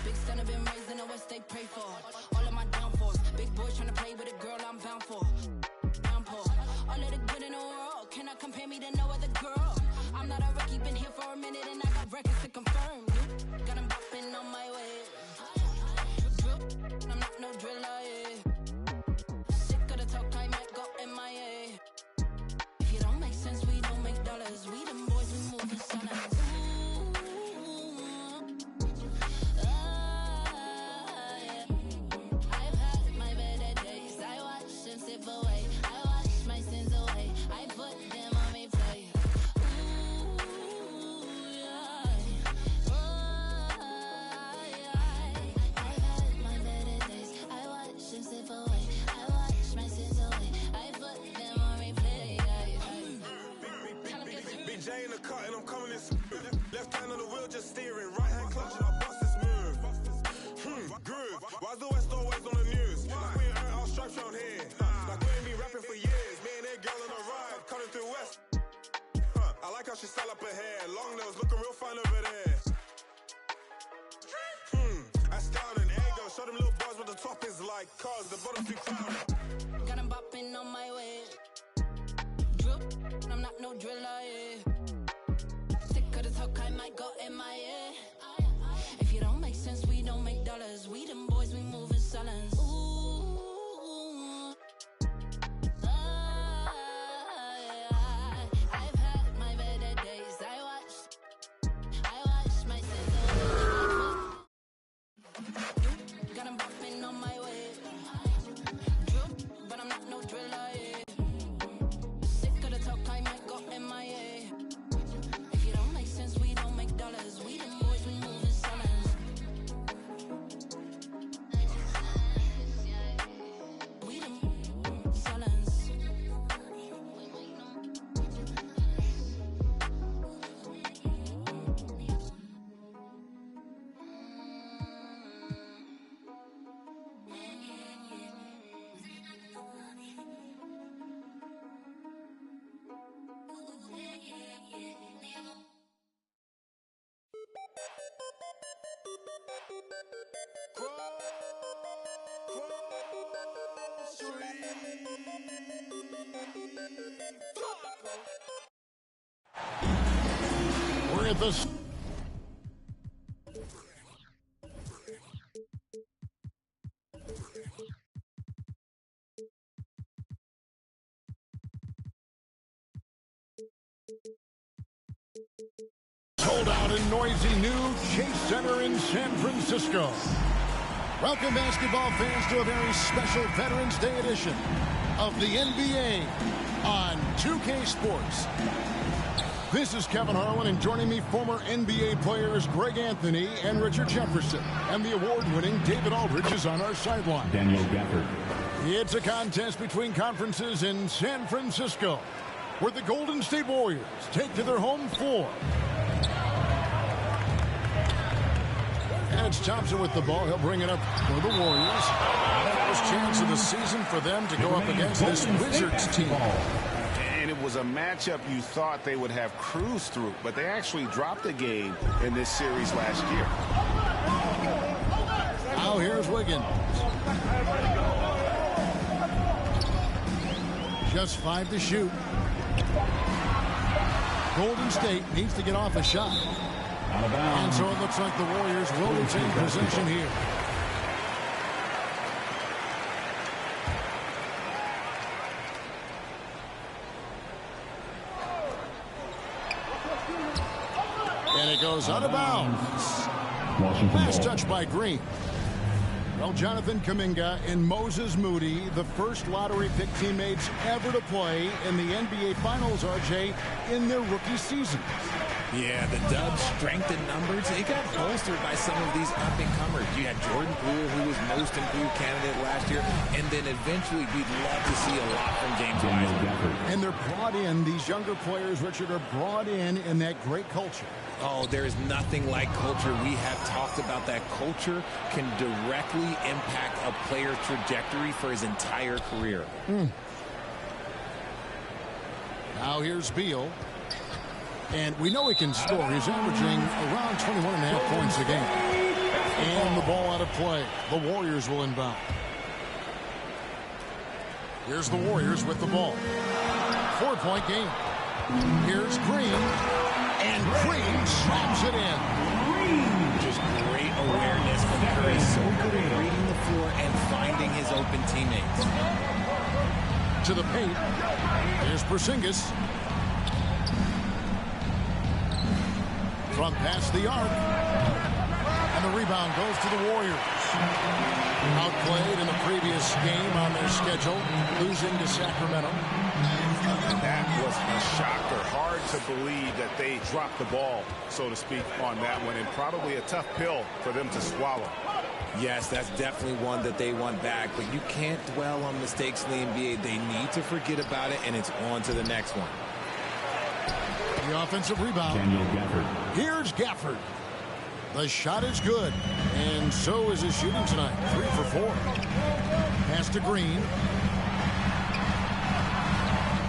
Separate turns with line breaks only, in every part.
Big son have been raised in the West, they pray for all of my downfalls. Big boys trying to play with a girl I'm bound for. Downpour, all of the good in the world. Cannot compare me to no other girl. I'm not a rookie, been here for a minute and I got records to confirm. Got him bopping on my way. I'm not no driller, yeah. Sick of the talk, I might go MIA. If you don't make sense, we don't make dollars. We them boys, we moving silence. I've had my better days. I watch them slip away. I wash my sins away. I put them on replay. I've had my better days. I watch them slip away. I wash my sins away. I put them on replay.
Big J in the cut and I'm coming in smooth. Left hand on the wheel just steering. Right hand clutching, I bust this move. Groove. Why's the West always on the news? Like we ain't earned our stripes round here. Like we ain't been rapping for years. Me and that girl on a ride, cutting through West. I like how she style up her hair. Long nails looking real fine over there. Astounding. Ego, show them little bars what the top is like. Cause the bottom's too crowded.
Got him bopping on my way. Drip, I'm not no driller, yeah. Sick of the talk, I might go MIA. If you don't make sense, we don't make dollars. We them boys, we move in silence. Ooh. I've had my better days. I watched my sins away. Got him bopping on my way. Drip, but I'm not no driller, yeah. Sick of the talk, I might go MIA. If you don't make sense, we don't make dollars. We them boys, we move in silence. We them silence.
We're at the sold out in noisy new Chase Center in San Francisco. Welcome, basketball fans, to a very special Veterans Day edition of the NBA on 2K Sports. This is Kevin Harlan, and joining me, former NBA players Greg Anthony and Richard Jefferson. And the award-winning David Aldridge is on our sideline.
Daniel Gafford.
It's a contest between conferences in San Francisco, where the Golden State Warriors take to their home floor. And it's Thompson with the ball. He'll bring it up for the Warriors. First chance of the season for them to go up against this Wizards team.
And it was a matchup you thought they would have cruised through, but they actually dropped a game in this series last year.
Now here's Wiggins. Just 5 to shoot. Golden State needs to get off a shot. And so it looks like the Warriors will retain possession here. And it goes out of bounds. Last touch by Green. Well, Jonathan Kuminga and Moses Moody, the first lottery pick teammates ever to play in the NBA Finals, RJ, in their rookie season.
Yeah, the Dubs' strength in numbers, it got bolstered by some of these up-and-comers. You had Jordan Poole, who was most improved candidate last year, and then eventually we'd love to see a lot from James Wiseman.
And they're brought in, these younger players, Richard, are brought in that great culture.
Oh, there is nothing like culture. We have talked about that. Culture can directly impact a player's trajectory for his entire career.
Now here's Beal. And we know he can score. He's averaging around 21.5 points a game. And the ball out of play. The Warriors will inbound. Here's the Warriors with the ball. 4-point game. Here's Green. And Green slams it in.
Just great awareness from Curry. So good at reading the floor and finding his open teammates.
To the paint. Here's Porzingis. From past the arc. And the rebound goes to the Warriors. Outplayed in the previous game on their schedule, losing to Sacramento.
That was a shocker. Hard to believe that they dropped the ball, so to speak, on that one, and probably a tough pill for them to swallow.
Yes, that's definitely one that they want back, but you can't dwell on mistakes in the NBA. They need to forget about it, and it's on to the next one.
The offensive rebound. Here's Gafford. The shot is good, and so is his shooting tonight. 3 for 4. Pass to Green.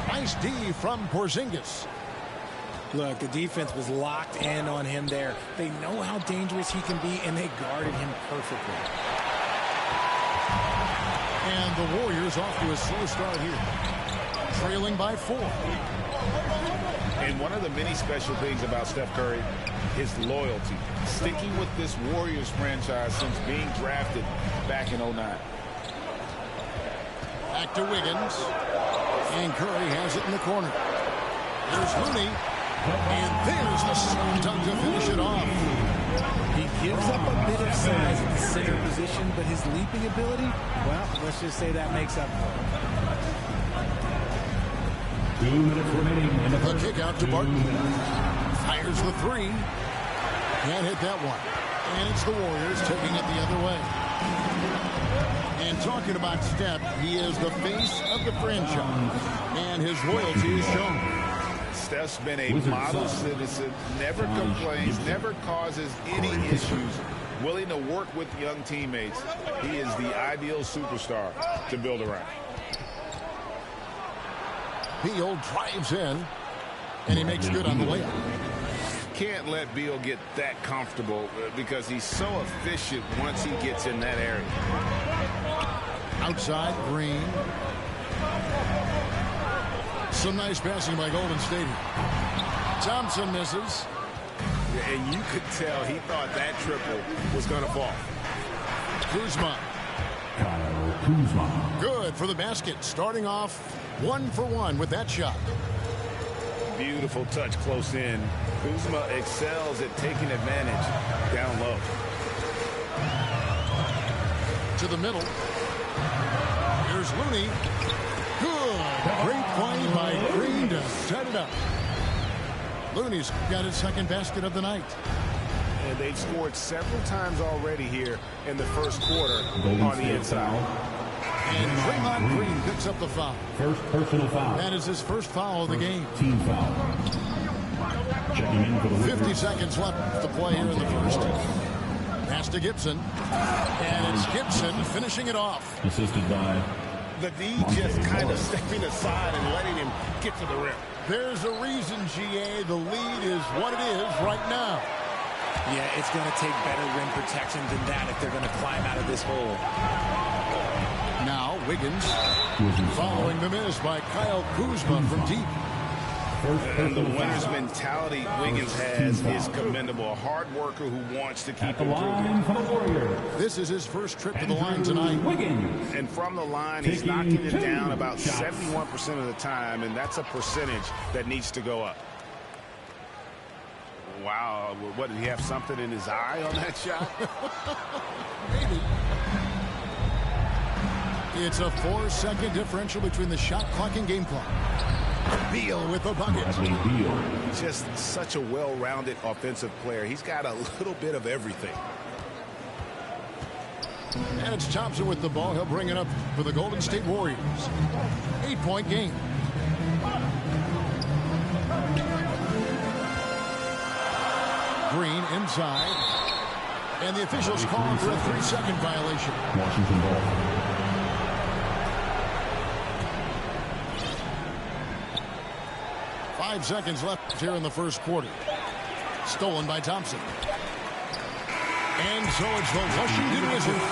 Nice D from Porzingis.
Look, the defense was locked in on him there. They know how dangerous he can be, and they guarded him perfectly.
And the Warriors off to a slow start here. Trailing by 4.
And one of the many special things about Steph Curry, his loyalty. Sticking with this Warriors franchise since being drafted back in 09.
Back to Wiggins. And Curry has it in the corner. There's Looney. And there's the slam dunk to finish it off.
He gives up a bit of size at the center position, but his leaping ability, well, let's just say that makes up for it.
2 minutes remaining in the
The kick out to Barton. Fires the 3. Can't hit that one. And it's the Warriors taking it the other way. And talking about Steph, he is the face of the franchise. And his loyalty is shown.
Steph's been a model citizen, never complains, never causes any issues, willing to work with young teammates. He is the ideal superstar to build around.
Beal drives in, and he makes good on the layup.
Can't let Beal get that comfortable because he's so efficient once he gets in that area.
Outside, Green. Some nice passing by Golden State. Thompson misses.
And you could tell he thought that triple was going to fall.
Kuzma.
Kyle Kuzma.
Good for the basket. Starting off 1 for 1 with that shot.
Beautiful touch close in. Kuzma excels at taking advantage down low.
To the middle. Here's Looney. Good. Great play by Green to set it up. Looney's got his second basket of the night.
And they've scored several times already here in the first quarter
Golden
on the
State
inside.
foul.
And Draymond Green picks up the foul.
First personal foul.
That is his first foul of the game.
Team foul. Checking in for the
50 seconds left to play here in the first. Pass to Gibson. And it's Gibson finishing it off.
Assisted by
The D just kind of stepping aside and letting him get to the rim.
There's a reason, GA, the lead is what it is right now.
Yeah, it's going to take better rim protection than that if they're going to climb out of this hole.
Now Wiggins following the miss by Kyle Kuzma from deep.
And the winner's mentality Wiggins has is commendable. A hard worker who wants to keep improving.
This is his first trip to the line tonight.
Wiggins.
And from the line, he's knocking it down about 71% of the time, and that's a percentage that needs to go up. Wow, what, did he have something in his eye on that shot?
Maybe. It's a 4-second differential between the shot clock and game clock. Beal with the bucket.
Just such a well-rounded offensive player. He's got a little bit of everything.
And it's Thompson with the ball. He'll bring it up for the Golden State Warriors. 8-point game. Green inside. And the officials call for a 3-second violation.
Washington ball.
Five seconds left here in the first quarter. Stolen by Thompson. And so it's the Washington Wizards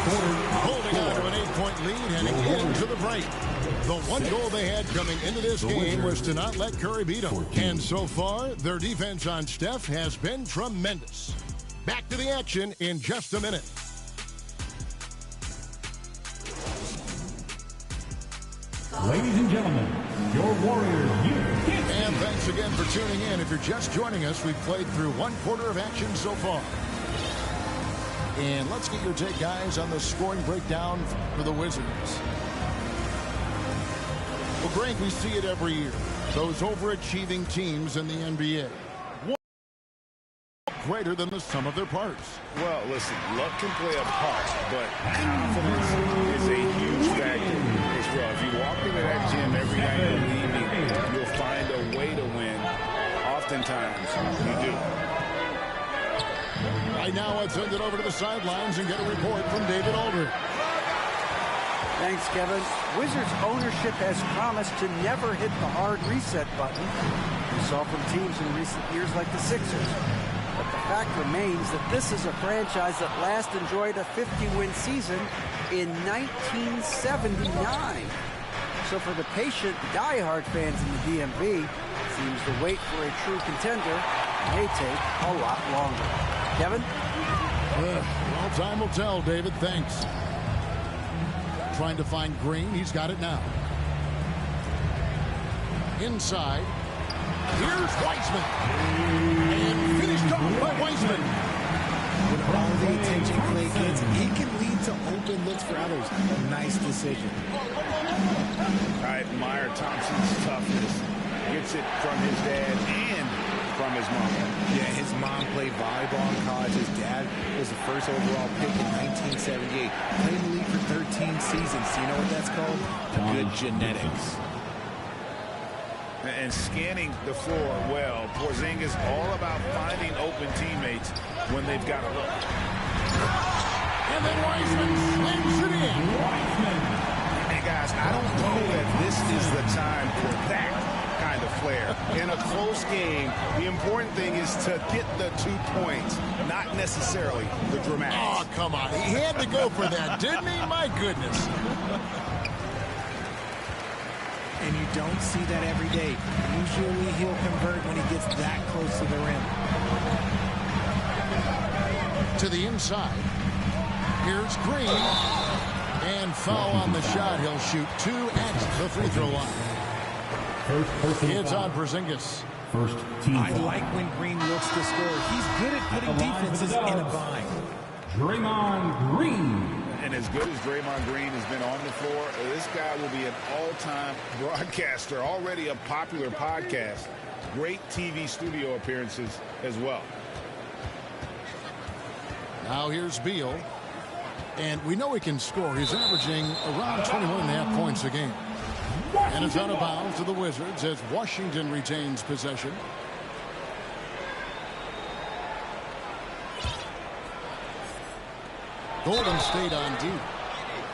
holding on to an 8-point lead heading into the break. The one goal they had coming into this game was to not let Curry beat them. And so far, their defense on Steph has been tremendous. Back to the action in just a minute.
Ladies and gentlemen, your Warriors.
And thanks again for tuning in. If you're just joining us, we've played through one quarter of action so far. And let's get your take, guys, on the scoring breakdown for the Wizards. Well, Greg, we see it every year. Those overachieving teams in the NBA. Greater than the sum of their parts.
Well, listen, luck can play a part, but confidence is a huge factor as well. If you walk into that gym every night believing you'll find a way to win, oftentimes you do.
Right now, let's send it over to the sidelines and get a report from David Aldridge.
Thanks, Kevin. Wizards ownership has promised to never hit the hard reset button we saw from teams in recent years like the Sixers. But the fact remains that this is a franchise that last enjoyed a 50-win season in 1979. So for the patient, diehard fans in the DMV, seems the wait for a true contender may take a lot longer. Kevin?
Well, time will tell, David. Thanks. Trying to find Green. He's got it now. Inside. Here's Wiseman. And finished off by Wiseman.
With all the attention Clay gets, it can lead to open looks for others. Nice decision.
I admire Thompson's toughness. Gets it from his dad and from his mom.
Yeah, his mom played volleyball in college. His dad was the first overall pick in 1978. Played in the league for 13 seasons. Do you know what that's called? Good genetics.
And scanning the floor well, Porzingis all about finding open teammates when they've got a look.
And then Wiseman slams it in.
And guys, I don't know that this is the time for that kind of flair. In a close game, the important thing is to get the 2 points, not necessarily the dramatics.
Oh, come on. He had to go for that, didn't he? My goodness.
And you don't see that every day. Usually he'll convert when he gets that close to the rim.
To the inside. Here's Green. And foul on the shot. He'll shoot 2 at the free throw line. It's on Porzingis.
First team.
I like when Green looks to score. He's good at putting defenses in a bind.
Draymond Green.
And as good as Draymond Green has been on the floor, this guy will be an all-time broadcaster, already a popular podcast. Great TV studio appearances as well.
Now here's Beal. And we know he can score. He's averaging around 21.5 points a game. And it's out of bounds to the Wizards as Washington retains possession. Golden State on D.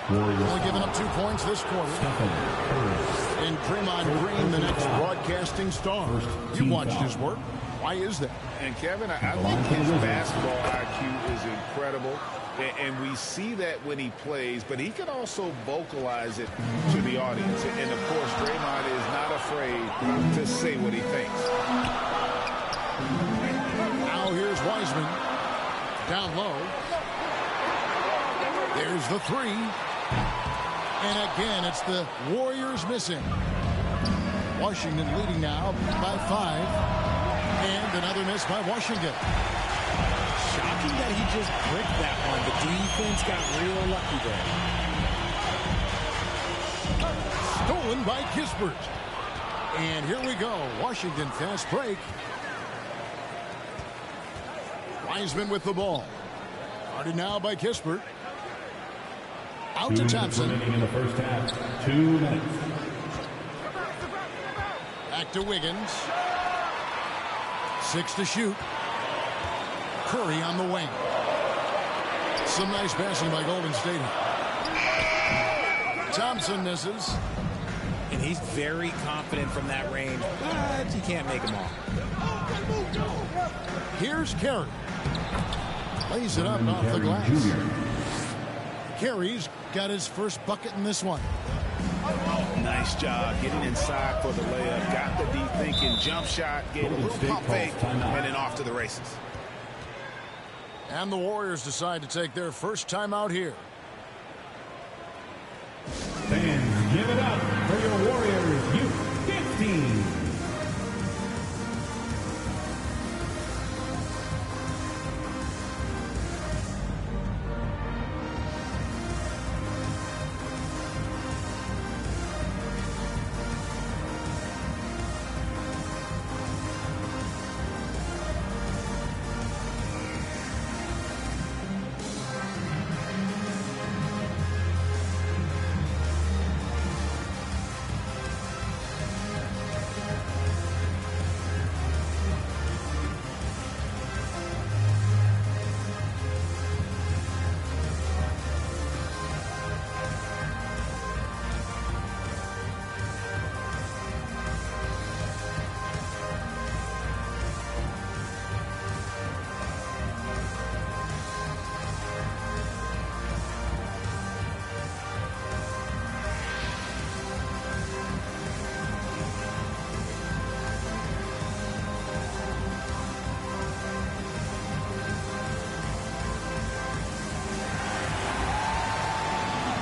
Only giving up 2 points this quarter. And Draymond Green, the next broadcasting star. You watched his work. Why is that?
And Kevin, I think his basketball IQ is incredible. And we see that when he plays, but he can also vocalize it to the audience. And of course, Draymond is not afraid to say what he thinks.
Now here's Wiseman. Down low. There's the 3. And again, it's the Warriors missing. Washington leading now by 5. And another miss by Washington.
Shocking that he just bricked that one. The defense got real lucky there.
Stolen by Kispert. And here we go. Washington fast break. Wiseman with the ball. Guarded now by Kispert. Out to Thompson.
In the first half. 2 minutes.
Back to Wiggins. 6 to shoot. Curry on the wing. Some nice passing by Golden State. Thompson misses.
And he's very confident from that range, but you can't make him all.
Here's Curry. Lays it up off the glass. Carey's got his first bucket in this one.
Nice job getting inside for the layup. Got the deep thinking jump shot, gave a little pump fake, and then off to the races.
And the Warriors decide to take their first timeout here.
Fans, give it up for your Warriors U15.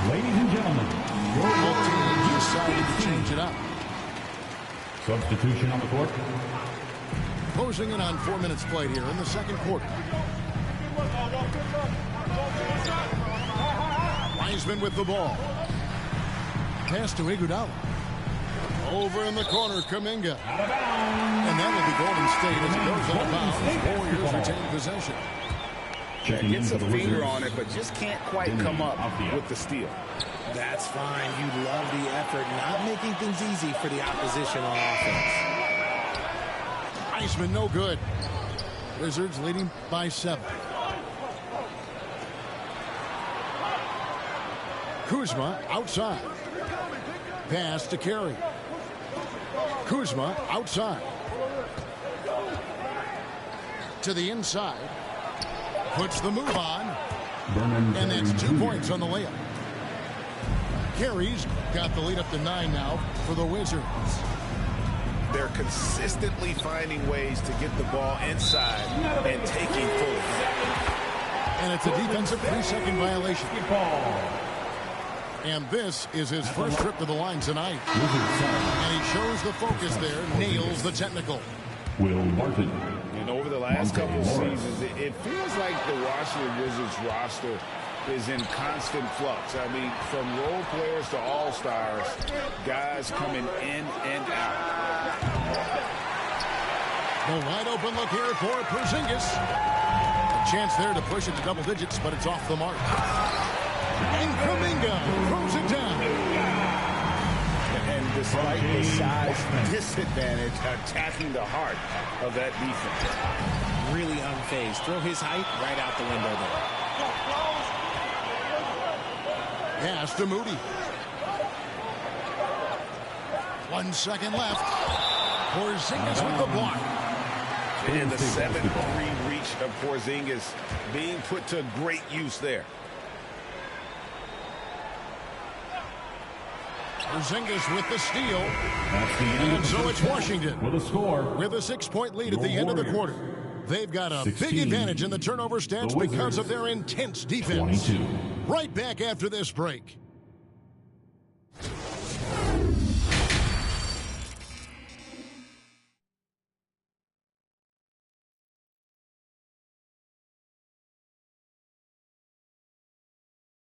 Ladies and gentlemen, your
team decided to change it up.
Substitution on the court.
Closing in on 4 minutes played here in the second quarter. Wiseman with the ball. Pass to Iguodala. Over in the corner, Kuminga. And that will be Golden State as it goes out of bounds. Warriors retain possession.
Gets a finger on it, but just can't quite come up with the steal.
That's fine. You love the effort, not making things easy for the opposition on offense.
Iceman no good. Wizards leading by 7. Kuzma outside. Pass to Carey. Kuzma outside. To the inside. Puts the move on. And that's 2 points on the layup. Carey's got the lead up to 9 now for the Wizards.
They're consistently finding ways to get the ball inside and taking full advantage.
And it's a defensive 3-second violation. And this is his first trip to the line tonight. And he shows the focus there, nails the technical.
Will Martin.
And over the last couple of seasons, it feels like the Washington Wizards roster is in constant flux. I mean, from role players to all-stars, guys coming in and out.
The wide open look here for Porzingis. A chance there to push it to double digits, but it's off the mark. And Kuminga throws it down.
And despite the size disadvantage, attacking the heart of that defense.
Really unfazed. Throw his height right out the window there.
Pass to Moody. 1 second left. Porzingis with the block.
And the 7-3 reach of Porzingis being put to great use there.
Porzingis with the steal. And so it's Washington
with a score.
With a 6-point lead at the end of the quarter. They've got a big advantage in the turnover stats because of their intense defense.
22.
Right back after this break.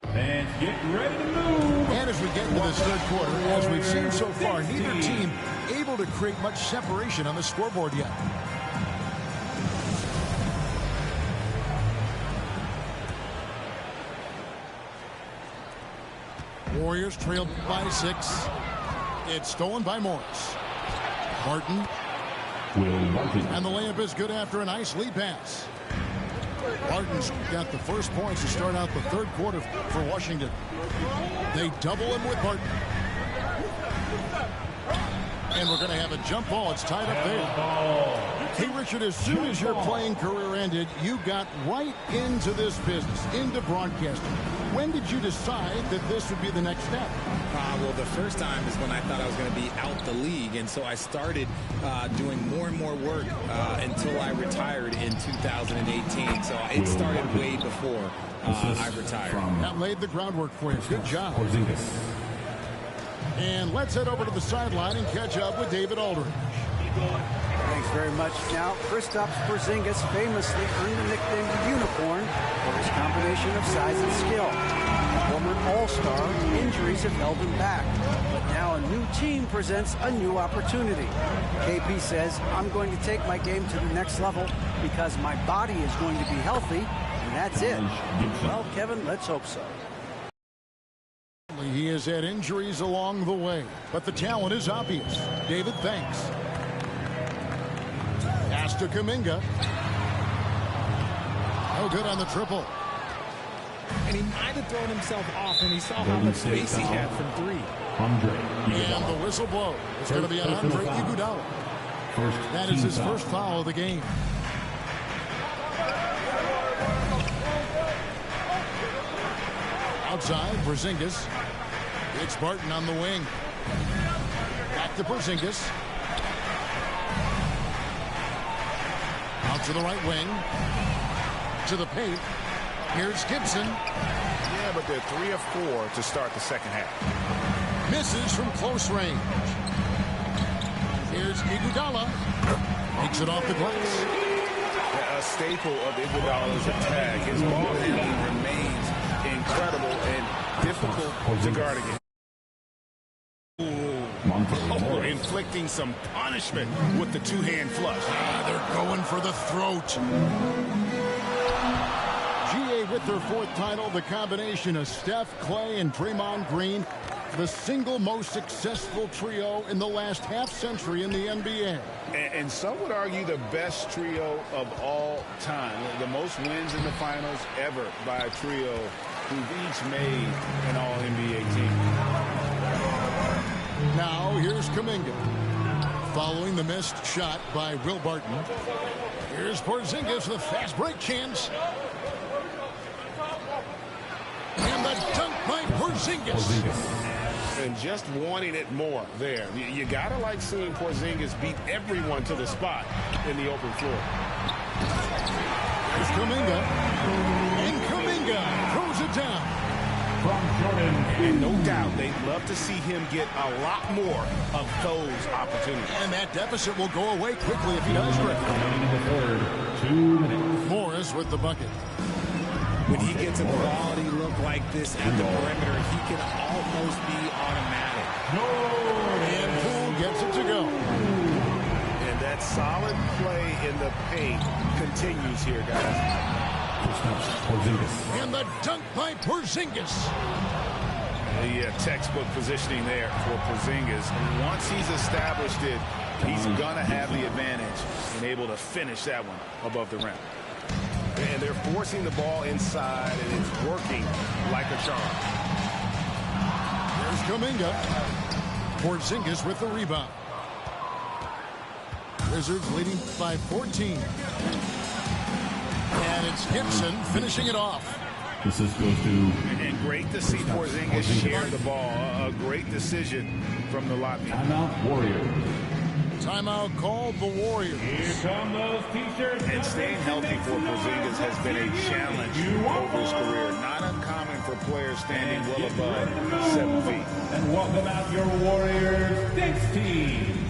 Fans, get ready to move.
And as we get into this third quarter, as we've seen so far, neither team able to create much separation on the scoreboard yet. Warriors trailed by 6. It's stolen by Morris. Martin.
Will Martin.
And the layup is good after a nice lead pass. Martin's got the first points to start out the third quarter for Washington. They double him with Martin. And we're going to have a jump ball. It's tied up there. Hey, Richard, as soon as your playing career ended, you got right into this business, into broadcasting. When did you decide that this would be the next step?
Well, the first time is when I thought I was going to be out the league, and so I started doing more and more work until I retired in 2018. So it started way before I retired.
That laid the groundwork for you. Good job. And let's head over to the sideline and catch up with David Aldridge.
Thanks very much. Now, Kristaps Porzingis famously earned the nickname the Unicorn for his combination of size and skill. Former All-Star, injuries have held him back. But now a new team presents a new opportunity. KP says, I'm going to take my game to the next level because my body is going to be healthy, and that's it. Well, Kevin, let's hope so.
He has had injuries along the way, but the talent is obvious. David, thanks. Pass to Kuminga. No good on the triple.
And he might have thrown himself off when he saw how much space he had from three.
And the whistle blows. It's going to be on Andre Iguodala. That is his first foul of the game. Outside, Porzingis. It's Barton on the wing. Back to Porzingis. Out to the right wing. To the paint. Here's Gibson.
Yeah, but they're 3 of 4 to start the second half.
Misses from close range. Here's Iguodala. Takes it off the glass.
A staple of Iguodala's attack. His ball handling remains incredible and difficult to guard against. Oh, inflicting some punishment with the two-hand flush.
They're going for the throat. GA with their 4th title, the combination of Steph, Clay, and Draymond Green, the single most successful trio in the last half-century in the NBA.
And some would argue the best trio of all time. The most wins in the finals ever by a trio who've each made an All-NBA team.
Now, here's Kuminga. Following the missed shot by Will Barton. Here's Porzingis with a fast break chance. And the dunk by Porzingis.
And just wanting it more there. You got to like seeing Porzingis beat everyone to the spot in the open floor.
There's Kuminga. And Kuminga throws it down.
And no doubt they'd love to see him get a lot more of those opportunities.
And that deficit will go away quickly if he does great.
2 minutes.
Morris with the bucket.
When he gets a quality look like this at the perimeter, he can almost be automatic.
And Poole gets it to go.
And that solid play in the paint continues here, guys.
And the dunk by Porzingis.
The textbook positioning there for Porzingis. And once he's established it, he's going to have the advantage and able to finish that one above the rim. And they're forcing the ball inside, and it's working like a charm.
There's Kuminga. Porzingis with the rebound. Wizards leading by 14. And it's Gibson finishing it off.
This goes to...
And great to see Porzingis share the ball. A great decision from the Latvian.
Timeout Warriors.
Timeout called the Warriors.
Here come those t-shirts.
And staying healthy for Porzingis has been a challenge over his career. Not uncommon for players standing well above 7 feet.
And welcome out your Warriors Knicks team.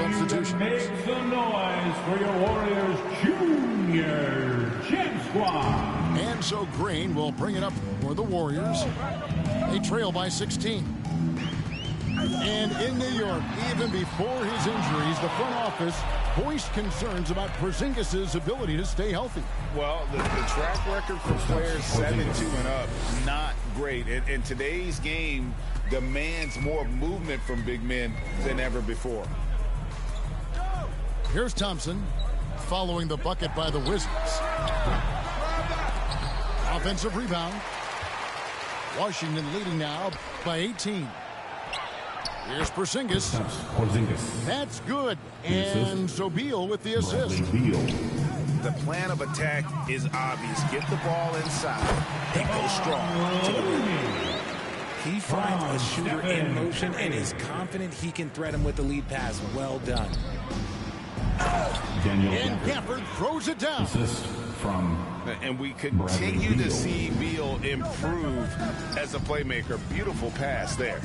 substitutions.
Make some noise for your Warriors Junior Champ Squad.
And so Green will bring it up for the Warriors. They trail by 16. And in New York, even before his injuries, the front office voiced concerns about Porzingis' ability to stay healthy.
Well, the track record for players 7-2 and up, not great. And today's game demands more movement from big men than ever before.
Here's Thompson following the bucket by the Wizards. Offensive rebound. Washington leading now by 18. Here's Porzingis. That's good. And so Beal with the assist.
The plan of attack is obvious. Get the ball inside and go strong to the rim.
He finds a shooter in motion and is confident he can threat him with the lead pass. Well done.
And Gafford throws it down.
And we continue to see Beal improve as a playmaker. Beautiful pass there.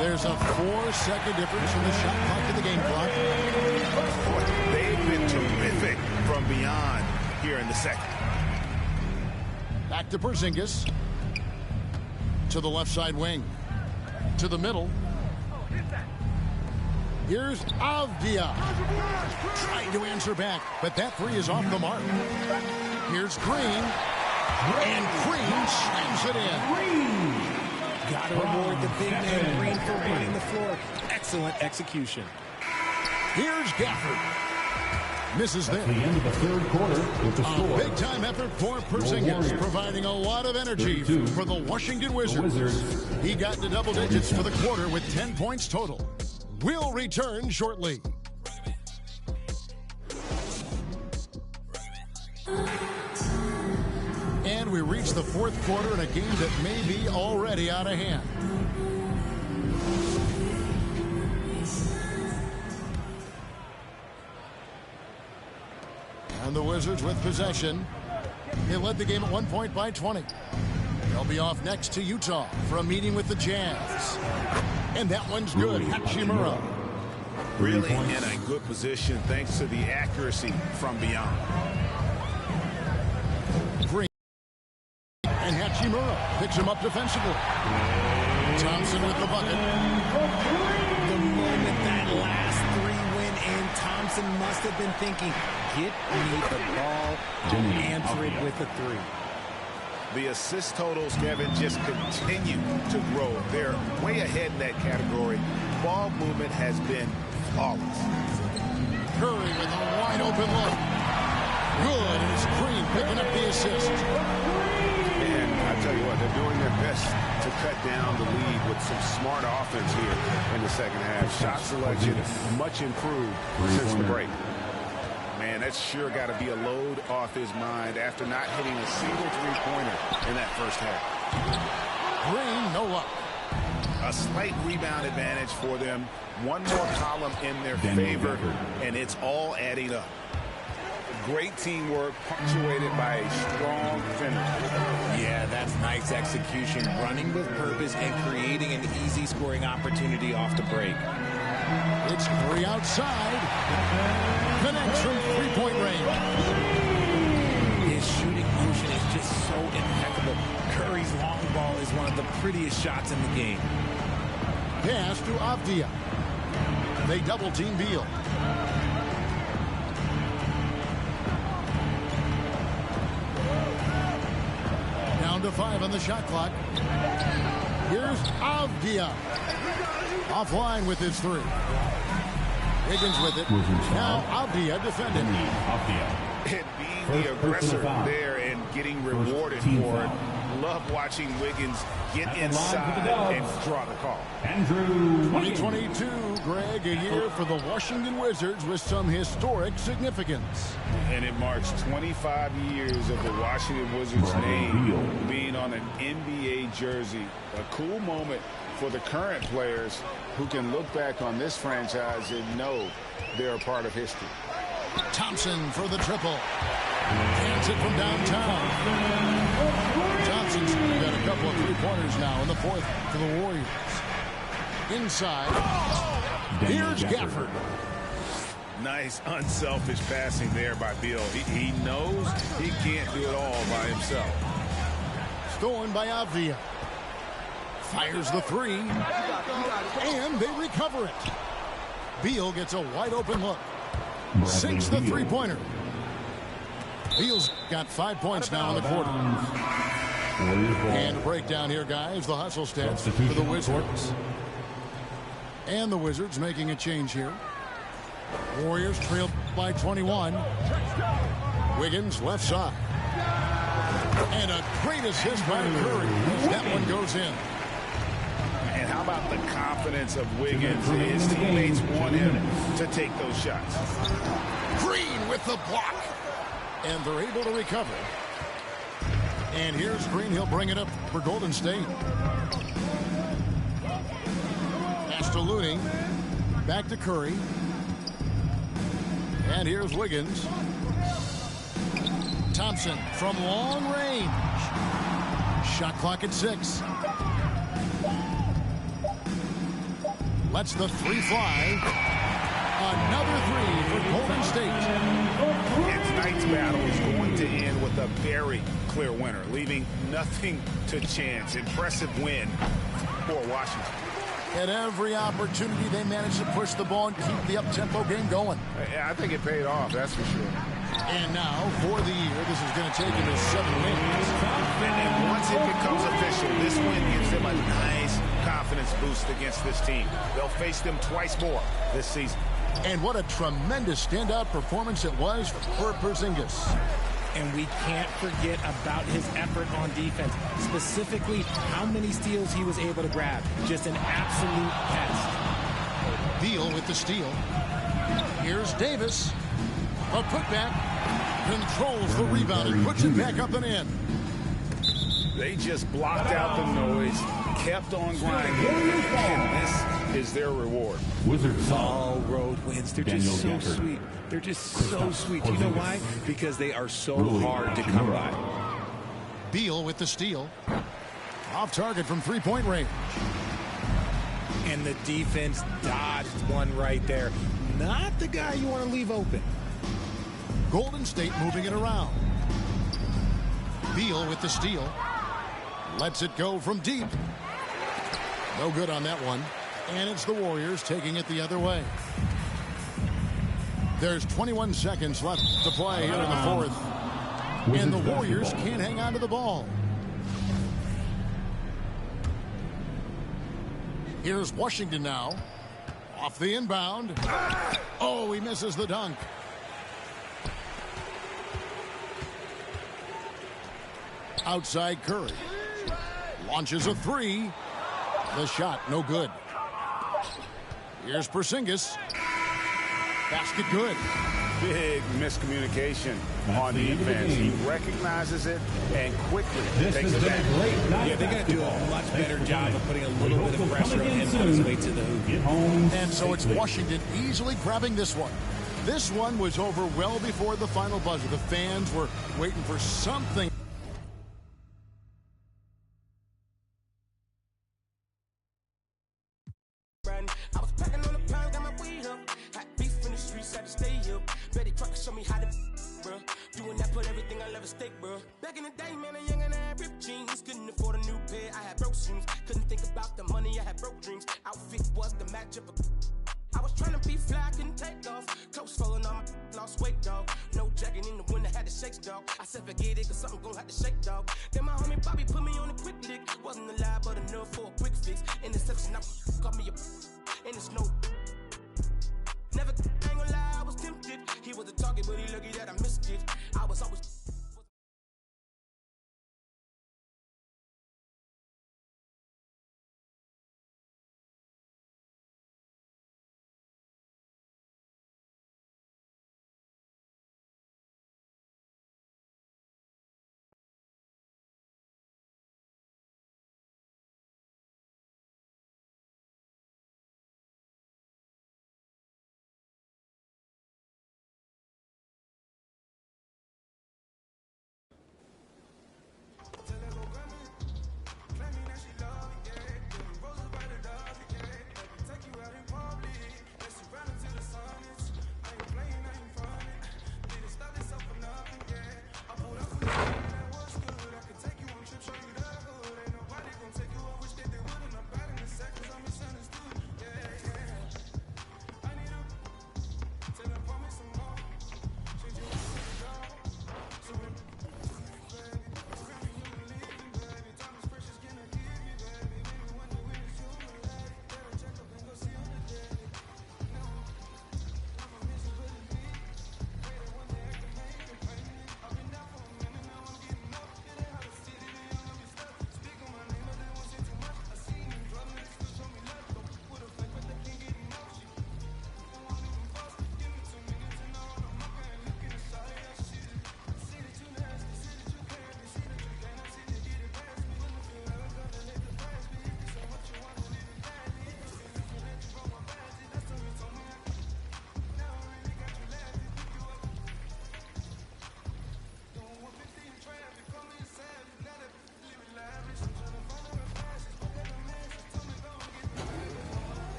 There's a 4-second difference from the shot clock to the game clock.
They've been terrific from beyond here in the second.
Back to Porzingis. To the left side wing. To the middle. Here's Avdia. Trying to answer back, but that three is off the mark. Here's Green. And Green slams it in.
Got to reward the big man Green for running the floor. Excellent execution.
Here's Gafford. Misses there.
The end of the third quarter with the score.
Big-time effort for Porzingis, providing a lot of energy for the Washington Wizards. He got to double digits for the quarter with 10 points total. We'll return shortly. And we reach the fourth quarter in a game that may be already out of hand. And the Wizards with possession. They led the game at 1 point by 20. They'll be off next to Utah for a meeting with the Jazz. And that one's good. Hachimura.
Really in a good position thanks to the accuracy from beyond.
Green. And Hachimura picks him up defensively. Thompson with the bucket.
The moment that last three went in, Thompson must have been thinking, get me the ball, I'll answer it with a three.
The assist totals, Kevin, just continue to grow. They're way ahead in that category. Ball movement has been flawless.
Curry with a wide open look. Good, and it's Green picking up the assist.
And I tell you what, they're doing their best to cut down the lead with some smart offense here in the second half. Shot selection much improved since the break. Man, that's sure got to be a load off his mind after not hitting a single three-pointer in that first half.
Green, no luck.
A slight rebound advantage for them. One more column in their favor, and it's all adding up. Great teamwork punctuated by a strong finish.
Yeah, that's nice execution. Running with purpose and creating an easy scoring opportunity off the break.
It's Curry outside. Connects from three-point range.
His shooting motion is just so impeccable. Curry's long ball is one of the prettiest shots in the game.
Pass to Avdia. They double-team Beal. Down to 5 on the shot clock. Here's Avdia. Offline with his three. Wiggins with it. Now Avdia defending.
And being the aggressor there and getting rewarded for it. Love watching Wiggins get inside and draw the call.
2022, Greg, a year for the Washington Wizards with some historic significance.
And it marks 25 years of the Washington Wizards name being on an NBA jersey. A cool moment for the current players who can look back on this franchise and know they're a part of history.
Thompson for the triple. Hands it from downtown. Thompson's got a couple of three-pointers now in the fourth for the Warriors. Inside. Here's Gafford.
Nice, unselfish passing there by Beal. He knows he can't do it all by himself.
Stolen by Avdia. Fires the three. And they recover it. Beal gets a wide open look. Sinks the three-pointer. Beal's got 5 points now in the quarter. And a breakdown here, guys. The hustle stats for the Wizards. And the Wizards making a change here. Warriors trail by 21. Wiggins left side. And a great assist by Curry. That one goes in.
And how about the confidence of Wiggins? His teammates want him to take those shots.
Green with the block. And they're able to recover. And here's Green. He'll bring it up for Golden State. Pass to Looney. Back to Curry. And here's Wiggins. Thompson from long range. Shot clock at 6. Lets the three fly. Another three for Golden State.
And tonight's battle is going to end with a very clear winner, leaving nothing to chance. Impressive win for Washington.
At every opportunity, they managed to push the ball and keep the up-tempo game going.
I think it paid off, that's for sure.
And now, for the year, this is going to take him to 7 wins.
And once it becomes official, this win gives them a nice confidence boost against this team. They'll face them twice more this season.
And what a tremendous standout performance it was for Porzingis.
And we can't forget about his effort on defense, specifically how many steals he was able to grab. Just an absolute pest.
Beal with the steal. Here's Davis. A putback. Controls the rebound and puts it back up and in.
They just blocked out the noise, kept on grinding, and this is their reward.
Wizards all road wins. They're just so sweet. They're just so sweet. You know why? Because they are so hard to come by.
Beal with the steal. Off target from three-point range.
And the defense dodged one right there. Not the guy you want to leave open.
Golden State moving it around. Beal with the steal. Lets it go from deep. No good on that one. And it's the Warriors taking it the other way. There's 21 seconds left to play here in the fourth. And the Warriors can't hang on to the ball. Here's Washington now. Off the inbound. Oh, he misses the dunk. Outside Curry. Launches a three. The shot, no good. Here's Porzingis. Basket good.
Big miscommunication on defense. He recognizes it and quickly takes it back.
Yeah, they got to do a much better job of putting a little bit of pressure on him on his way to the hoop.
And so it's Washington easily grabbing this one. This one was over well before the final buzzer. The fans were waiting for something.
I was packing on the pound, got my weed up. Had beef in the streets, had to stay up. Betty Crocker show me how to, bruh. Doing that, put everything I love at stake, bruh. Back in the day, man, a young and I had ripped jeans. Couldn't afford a new pair, I had broke shoes. Couldn't think about the money, I had broke dreams. Outfit was the match of a. I was trying to be fly, couldn't take off. Clothes falling on my lost weight, dog. No jacket in the winter, had to shake, dog. I said forget it, cause something gon' have to shake, dog. Then my homie Bobby put me on a quick lick. Wasn't alive, but enough for a quick fix. Interception, I got me a, and it's no. Never, I ain't gonna lie, I was tempted. He was the target, but he lucky that I missed it. I was always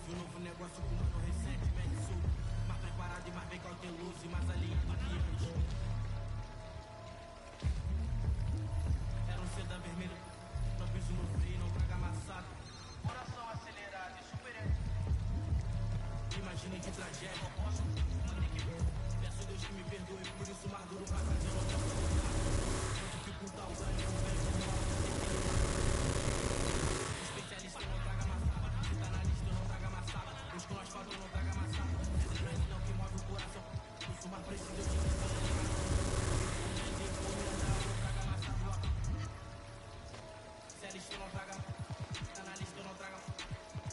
Vive um novo negócio com mano recente, mente sul. Mais preparado e mais bem cauteloso e mais alinhado que antes. Era um seda vermelho, não piso no freio, não traga amassado. Coração acelerado e super. Imagine que tragédia, eu posso. Peço Deus que me perdoe, por isso mais duro vai fazer outra coisa. Vou dificultar o ganho, o bem como mal. Especialista não traga amassada, se tá na lista não traga amassada. Busco no asfalto não traga amassada. Adrenalina é o que move o coração. Isso mais preciso eu te lista não traga, tá na lista não traga,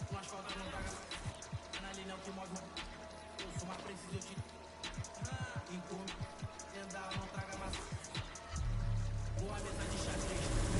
no asfalto não traga, adrenalina é o que move, eu sou mais preciso, eu te encontro, andar não traga massa, boa mesa de xadrez,